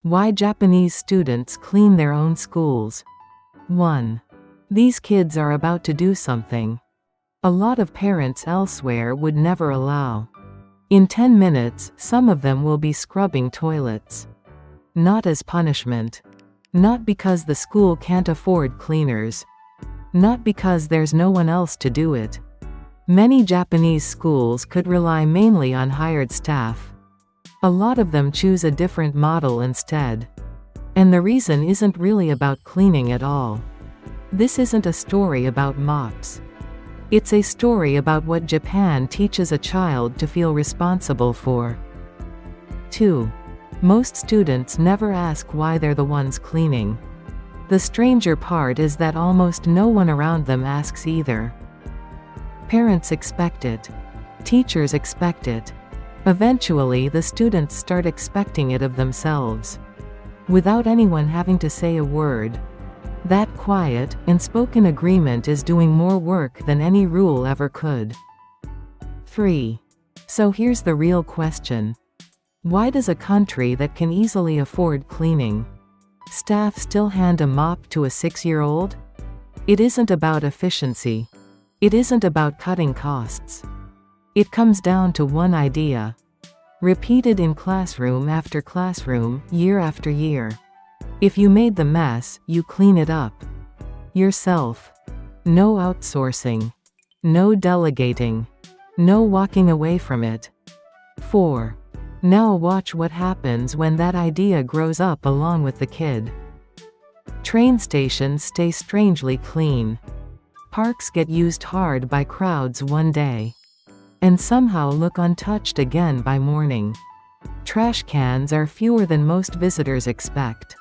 Why Japanese students clean their own schools. 1. These kids are about to do something a lot of parents elsewhere would never allow. In 10 minutes, some of them will be scrubbing toilets. Not as punishment. Not because the school can't afford cleaners. Not because there's no one else to do it. Many Japanese schools could rely mainly on hired staff. A lot of them choose a different model instead. And the reason isn't really about cleaning at all. This isn't a story about mops. It's a story about what Japan teaches a child to feel responsible for. 2. Most students never ask why they're the ones cleaning. The stranger part is that almost no one around them asks either. Parents expect it. Teachers expect it. Eventually the students start expecting it of themselves. Without anyone having to say a word. That quiet, unspoken agreement is doing more work than any rule ever could. 3. So here's the real question. Why does a country that can easily afford cleaning staff still hand a mop to a 6-year-old? It isn't about efficiency. It isn't about cutting costs. It comes down to one idea. Repeated in classroom after classroom, year after year. If you made the mess, you clean it up. Yourself. No outsourcing. No delegating. No walking away from it. 4. Now watch what happens when that idea grows up along with the kid. Train stations stay strangely clean. Parks get used hard by crowds one day. And somehow look untouched again by morning. Trash cans are fewer than most visitors expect.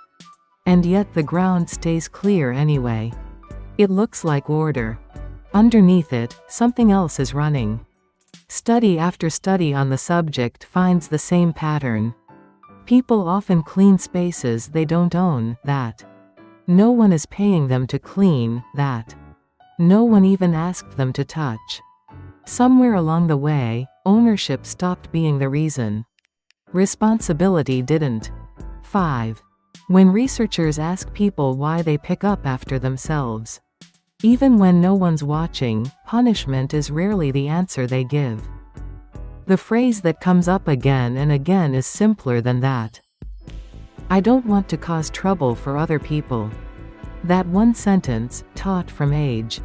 And yet the ground stays clear anyway. It looks like order. Underneath it, something else is running. Study after study on the subject finds the same pattern. People often clean spaces they don't own, that. No one is paying them to clean, that. No one even asked them to touch. Somewhere along the way, ownership stopped being the reason. Responsibility didn't. 5. When researchers ask people why they pick up after themselves. Even when no one's watching, punishment is rarely the answer they give. The phrase that comes up again and again is simpler than that. I don't want to cause trouble for other people. That one sentence, taught from age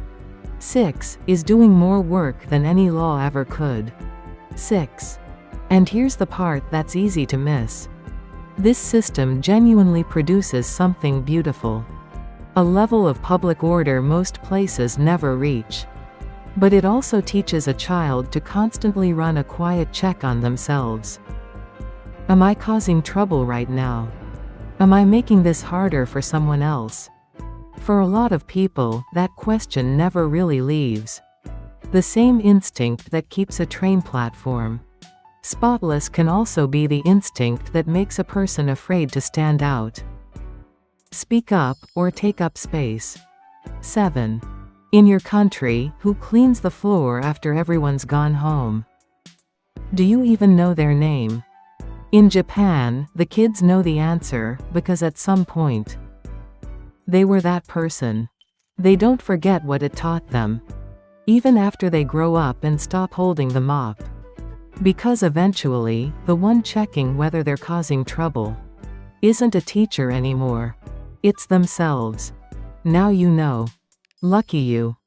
6, is doing more work than any law ever could. 6. And here's the part that's easy to miss. This system genuinely produces something beautiful. A level of public order most places never reach. But it also teaches a child to constantly run a quiet check on themselves. Am I causing trouble right now? Am I making this harder for someone else? For a lot of people, that question never really leaves. The same instinct that keeps a train platform spotless can also be the instinct that makes a person afraid to stand out. Speak up, or take up space. 7. In your country, who cleans the floor after everyone's gone home? Do you even know their name? In Japan, the kids know the answer, because at some point, they were that person. They don't forget what it taught them. Even after they grow up and stop holding the mop. Because eventually, the one checking whether they're causing trouble isn't a teacher anymore. It's themselves. Now you know. Lucky you.